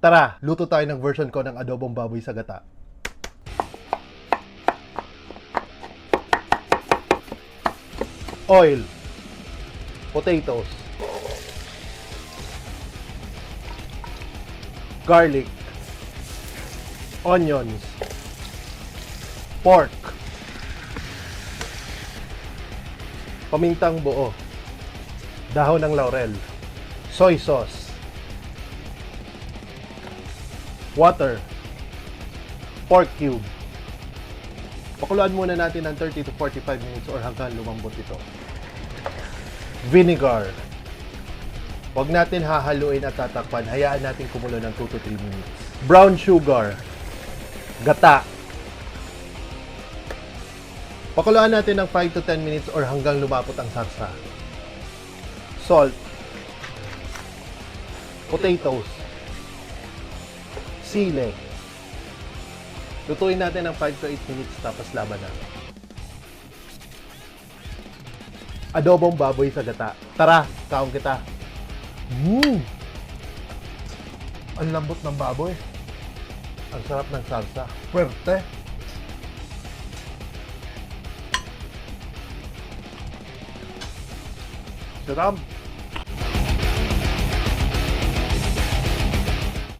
Tara, luto tayo ng version ko ng adobong baboy sa gata. Oil, potatoes, garlic, onions, pork, pamintang buo, dahon ng laurel, soy sauce, water, pork cube. Pakuluan muna natin ng 30 to 45 minutes or hanggang lumambot ito. Vinegar. Huwag natin hahaluin at tatakpan. Hayaan natin kumulo ng 2 to 3 minutes. Brown sugar. Gata. Pakuluan natin ng 5 to 10 minutes or hanggang lumapot ang sarsa. Salt. Potatoes. Sili. Lutuin natin ng 5 to 8 minutes tapos laban na. Adobong baboy sa gata. Tara, kaon kita. Ang lambot ng baboy. Ang sarap ng salsa. Puwerte. Sarap.